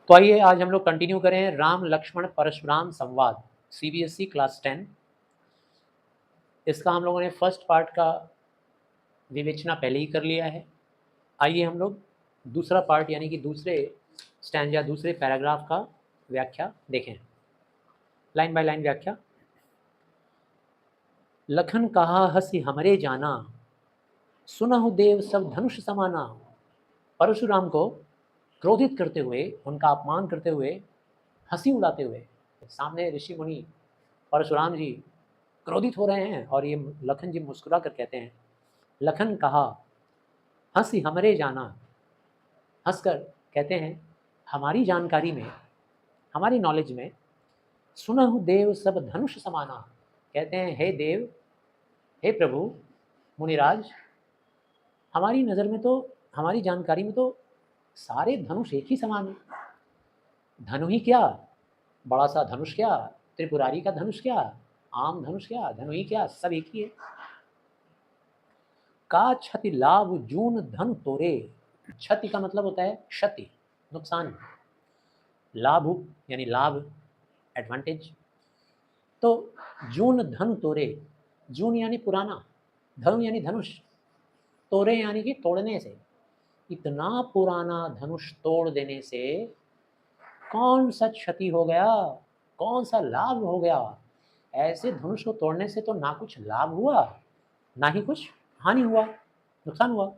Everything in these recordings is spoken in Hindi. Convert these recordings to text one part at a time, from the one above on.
तो आइए आज हम लोग कंटिन्यू करें राम लक्ष्मण परशुराम संवाद सीबीएसई क्लास 10। इसका हम लोगों ने फर्स्ट पार्ट का विवेचना पहले ही कर लिया है। आइए हम लोग दूसरा पार्ट यानी कि दूसरे स्टैंजा दूसरे पैराग्राफ का व्याख्या देखें। लाइन बाय लाइन व्याख्या। लखन कहा हंसी हमरे जाना, सुनहु देव सब धनुष समाना। परशुराम को क्रोधित करते हुए, उनका अपमान करते हुए, हंसी उड़ाते हुए सामने ऋषि मुनि परशुराम जी क्रोधित हो रहे हैं और ये लखन जी मुस्कुरा कर कहते हैं, लखन कहा हंसी हमरे जाना। हंसकर कहते हैं हमारी जानकारी में, हमारी नॉलेज में, सुनहु देव सब धनुष समाना। कहते हैं हे देव, हे प्रभु, मुनिराज, हमारी नज़र में तो, हमारी जानकारी में तो सारे धनुष एक ही समान है। धनु ही क्या, बड़ा सा धनुष क्या, त्रिपुरारी का धनुष क्या, आम धनुष क्या, धनु ही क्या, सब एक ही है। का क्षति लाभ जून धन तोरे। क्षति का मतलब होता है क्षति, नुकसान। लाभ यानी लाभ, एडवांटेज। तो जून धन तोरे, जून यानी पुराना, धनु यानी धनुष, तोरे यानी कि तोड़ने से। इतना पुराना धनुष तोड़ देने से कौन सा क्षति हो गया, कौन सा लाभ हो गया। ऐसे धनुष को तोड़ने से तो ना कुछ लाभ हुआ, ना ही कुछ हानि हुआ, नुकसान हुआ।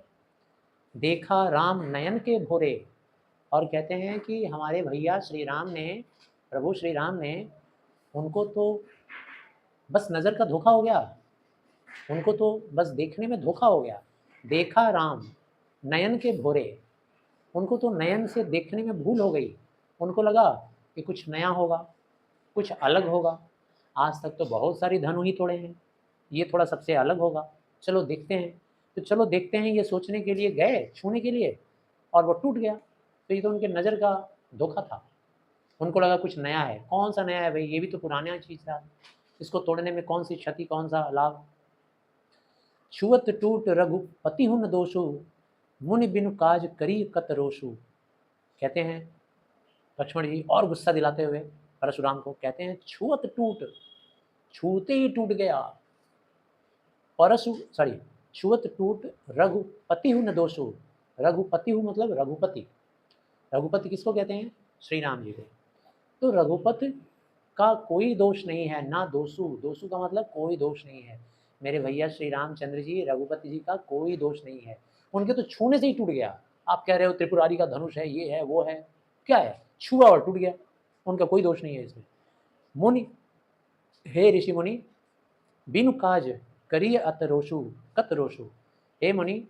देखा राम नयन के भोरे। और कहते हैं कि हमारे भैया श्री राम ने, प्रभु श्री राम ने, उनको तो बस नज़र का धोखा हो गया, उनको तो बस देखने में धोखा हो गया। देखा राम नयन के भोरे, उनको तो नयन से देखने में भूल हो गई। उनको लगा कि कुछ नया होगा, कुछ अलग होगा। आज तक तो बहुत सारी धनु ही तोड़े हैं, ये थोड़ा सबसे अलग होगा, चलो देखते हैं। तो चलो देखते हैं ये सोचने के लिए गए, छूने के लिए, और वो टूट गया। तो ये तो उनके नज़र का धोखा था। उनको लगा कुछ नया है। कौन सा नया है भाई, ये भी तो पुराना चीज़ था, इसको तोड़ने में कौन सी क्षति, कौन सा लाभ। छुअत टूट रघुपति हुन दोषु, मुनि बिनु काज करी कत रोषु। कहते हैं लक्ष्मण जी और गुस्सा दिलाते हुए परशुराम को, कहते हैं छुअत टूट, छूते ही टूट गया। छुअत टूट रघुपति हूँ न दोषु। रघुपति हूँ मतलब रघुपति। रघुपति किसको कहते हैं, श्री राम जी को। तो रघुपति का कोई दोष नहीं है, ना दोषु। दोषु का मतलब कोई दोष नहीं है। मेरे भैया श्री रामचंद्र जी, रघुपति जी का कोई दोष नहीं है। उनके तो छूने से ही टूट गया। आप कह रहे हो त्रिपुरारी का धनुष है, ये है, वो है, क्या है, छुआ और टूट गया। उनका कोई दोष नहीं है इसमें। मुनि, हे ऋषि मुनि, बिनु काज करिय अत रोषु कत रोषु। हे मुनि,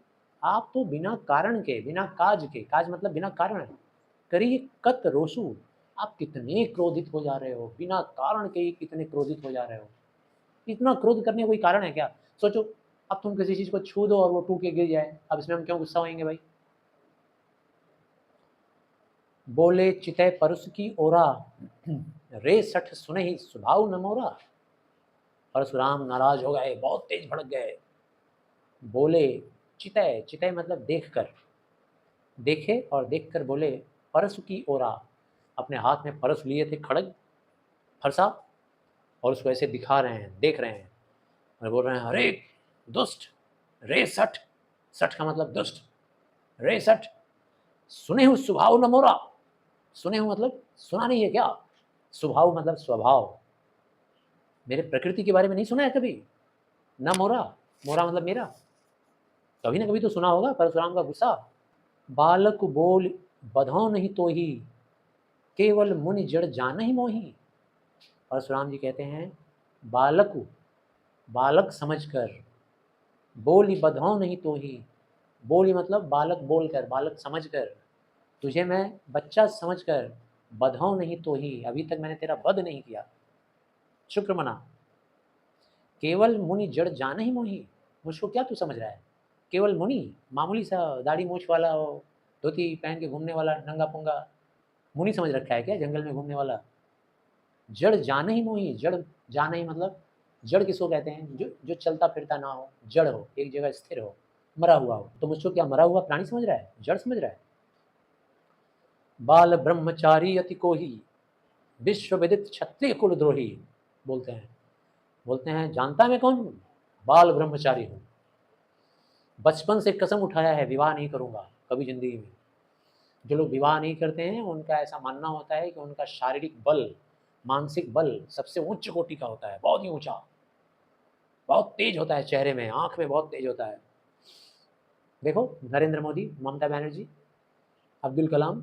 आप तो बिना कारण के, बिना काज के, काज मतलब बिना कारण, करिए कत रोषु, आप कितने क्रोधित हो जा रहे हो, बिना कारण के ही कितने क्रोधित हो जा रहे हो। इतना क्रोध करने का कोई कारण है क्या। सोचो, अब तुम किसी चीज को छू दो और वो टूट के गिर जाए, अब इसमें हम क्यों गुस्सा होंगे भाई। बोले चितय परस की ओरा, रे सठ सुने ही स्वभाव न मोरा। परशुराम नाराज हो गए, बहुत तेज भड़क गए। बोले चितय, चितय मतलब देख कर, देखे और देख कर बोले, परस की ओरा। अपने हाथ में परस लिए थे, खड़ग, फरसा, और उसको ऐसे दिखा रहे हैं, देख रहे हैं और बोल रहे हैं, अरे दुष्ट, रे सठ, सठ का मतलब दुष्ट, रे सठ सुने हूँ स्वभाव न मोरा। सुने हूँ मतलब सुना नहीं है क्या, स्वभाव मतलब स्वभाव, मेरे प्रकृति के बारे में नहीं सुना है कभी, न मोरा, मोरा मतलब मेरा, कभी ना कभी तो सुना होगा। परशुराम का गुस्सा। बालक बोल बधाओ नहीं तो ही, केवल मुनि जड़ जान ही मोही। परशुराम जी कहते हैं बालक, बालक समझकर, बोली बधाओ नहीं तो ही, बोली मतलब बालक बोलकर, बालक समझकर, तुझे मैं बच्चा समझकर, बधाओ नहीं तो ही, अभी तक मैंने तेरा वध नहीं किया, शुक्र मना। केवल मुनि जड़ जान ही मोही, मुझको क्या तू समझ रहा है। केवल मुनि, मामूली सा दाढ़ी मूछ वाला, धोती पहन के घूमने वाला नंगा पुंगा मुनि समझ रखा है क्या, जंगल में घूमने वाला। जड़ जान ही मोही, जड़ जान ही मतलब, जड़ किसको कहते हैं, जो जो चलता फिरता ना हो, जड़ हो, एक जगह स्थिर हो, मरा हुआ हो। तो मुझको क्या मरा हुआ प्राणी समझ रहा है, जड़ समझ रहा है। बाल ब्रह्मचारी अति कोही, विश्व विदित क्षत्रिय कुलद्रोही। बोलते हैं जानता मैं कौन हूँ? बाल ब्रह्मचारी हूँ। बचपन से कसम उठाया है विवाह नहीं करूँगा कभी ज़िंदगी में। जो लोग विवाह नहीं करते हैं उनका ऐसा मानना होता है कि उनका शारीरिक बल, मानसिक बल सबसे उच्च कोटि का होता है, बहुत ही ऊँचा, बहुत तेज होता है, चेहरे में, आँख में बहुत तेज होता है। देखो नरेंद्र मोदी, ममता बनर्जी, अब्दुल कलाम,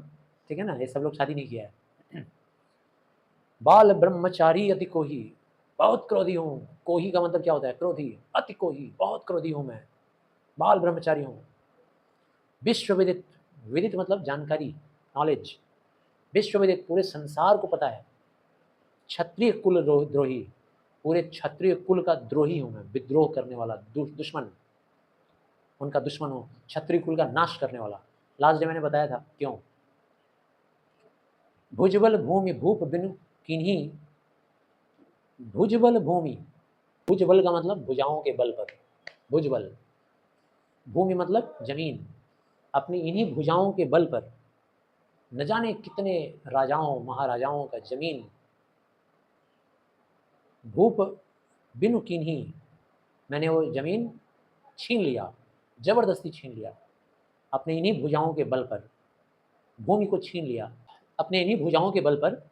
ठीक है ना, ये सब लोग शादी नहीं किया है। बाल ब्रह्मचारी अति कोही, बहुत क्रोधी हूँ। कोही का मतलब क्या होता है? क्रोधी। अति कोही, बहुत क्रोधी हूँ मैं, बाल ब्रह्मचारी हूँ। विश्व विदित, विदित मतलब जानकारी, नॉलेज। विश्व विदित, पूरे संसार को पता है। क्षत्रिय कुल द्रोही, पूरे क्षत्रिय कुल का द्रोही हूँ मैं, विद्रोह करने वाला, दुश्मन, उनका दुश्मन हूँ, क्षत्रिय कुल का नाश करने वाला। लास्ट डे मैंने बताया था क्यों। भुजबल भूमि भूप बिनु किन्हीं, भुजबल भूमि, भुजबल का मतलब भुजाओं के बल पर, भुजबल, भूमि मतलब जमीन, अपनी इन्हीं भुजाओं के बल पर न जाने कितने राजाओं महाराजाओं का जमीन, भूप बिनु किन्हीं, मैंने वो जमीन छीन लिया, जबरदस्ती छीन लिया, अपने इन्हीं भुजाओं के बल पर भूमि को छीन लिया, अपने इन्हीं भुजाओं के बल पर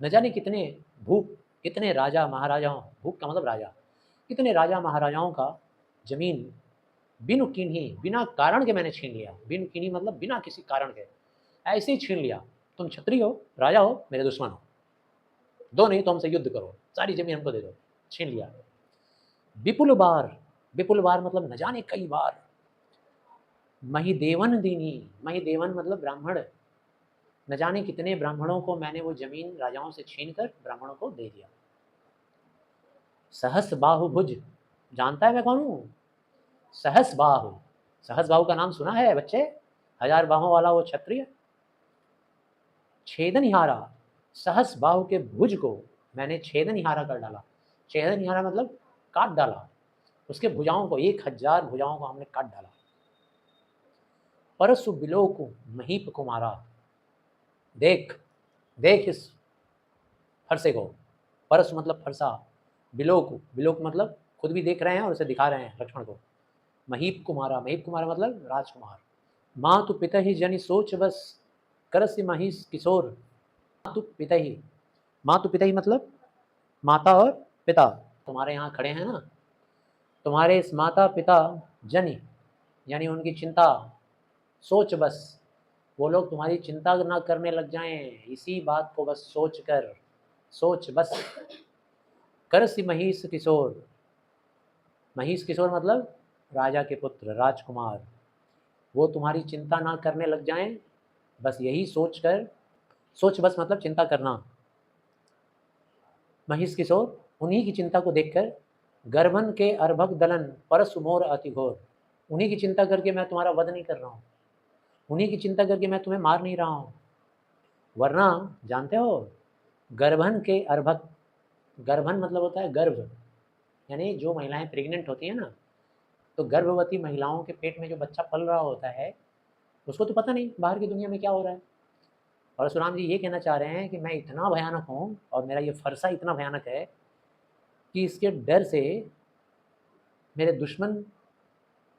न जाने कितने भूप, कितने राजा महाराजाओं, भूप का मतलब राजा, कितने राजा महाराजाओं का जमीन बिनु किन्हीं, बिना कारण के मैंने छीन लिया। बिनु किन्हीं मतलब बिना किसी कारण के, ऐसे ही छीन लिया। तुम क्षत्रिय हो, राजा हो, मेरे दुश्मन हो, दो नहीं तो हमसे युद्ध करो, सारी जमीन हमको दे दो, छीन लिया। विपुल बार, विपुल बार मतलब न जाने कई बार। महिदेवन दीनी, महिदेवन मतलब ब्राह्मण, न जाने कितने ब्राह्मणों को मैंने वो जमीन राजाओं से छीनकर ब्राह्मणों को दे दिया। सहस बाहुभुज, जानता है मैं कौन हूँ? सहस बाहु, सहस बाहु का नाम सुना है बच्चे? 1000 बाहों वाला वो क्षत्रिय। छेदनहारा, सहस बाहु के भुज को मैंने छेदनहारा कर डाला। छेदनहारा मतलब काट डाला, उसके भुजाओं को, 1000 भुजाओं को हमने काट डाला। परसु बिलोकु महीप कुमारा, देख, देख इस फरसे को, परस मतलब फरसा, बिलोक, बिलोक मतलब खुद भी देख रहे हैं और उसे दिखा रहे हैं लक्ष्मण को। महीप कुमारा, महीप कुमार मतलब राजकुमार। मातु पिता ही जनि सोच बस, करसि महिष किशोर। मातु पिता ही, मातु पिता ही मतलब माता और पिता, तुम्हारे यहाँ खड़े हैं ना, तुम्हारे इस माता पिता जनि यानी उनकी चिंता, सोच बस, वो लोग तुम्हारी चिंता ना करने लग जाएं, इसी बात को बस सोच कर, सोच बस। करसि महिष किशोर, महिष किशोर मतलब राजा के पुत्र, राजकुमार, वो तुम्हारी चिंता ना करने लग जाएं, बस यही सोच कर, सोच बस मतलब चिंता करना। महिष किशोर, उन्हीं की चिंता को देखकर, गर्भन के अर्भक दलन परसु मोर अति घोर, उन्हीं की चिंता करके मैं तुम्हारा वध नहीं कर रहा हूँ, उन्हीं की चिंता करके मैं तुम्हें मार नहीं रहा हूँ। वरना जानते हो, गर्भन के अर्भक, गर्भन मतलब होता है गर्भ, यानी जो महिलाएं प्रेग्नेंट होती हैं ना, तो गर्भवती महिलाओं के पेट में जो बच्चा पल रहा होता है उसको तो पता नहीं बाहर की दुनिया में क्या हो रहा है। परशुराम जी ये कहना चाह रहे हैं कि मैं इतना भयानक हूँ और मेरा ये फरसा इतना भयानक है कि इसके डर से मेरे दुश्मन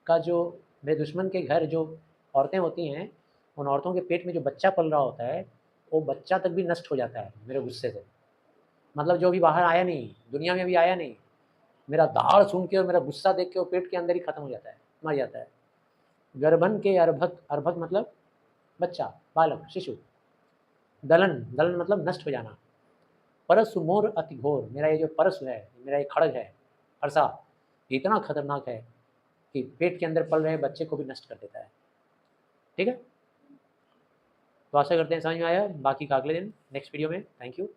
का जो, मेरे दुश्मन के घर जो औरतें होती हैं, उन औरतों के पेट में जो बच्चा पल रहा होता है वो बच्चा तक भी नष्ट हो जाता है मेरे गुस्से से। मतलब जो भी बाहर आया नहीं, दुनिया में अभी आया नहीं, मेरा दहाड़ सुन के और मेरा गुस्सा देख के वो पेट के अंदर ही खत्म हो जाता है, मर जाता है। गर्भन के अर्भक, अर्भक मतलब बच्चा, बालक, शिशु। दलन, दलन मतलब नष्ट हो जाना। परसु मोर अति घोर, मेरा ये जो परसु है, मेरा ये खड़ग है, फरसा, इतना खतरनाक है कि पेट के अंदर पल रहे बच्चे को भी नष्ट कर देता है। ठीक है, तो आशा करते हैं समझ में आया, बाकी का अगले दिन नेक्स्ट वीडियो में। Thank you.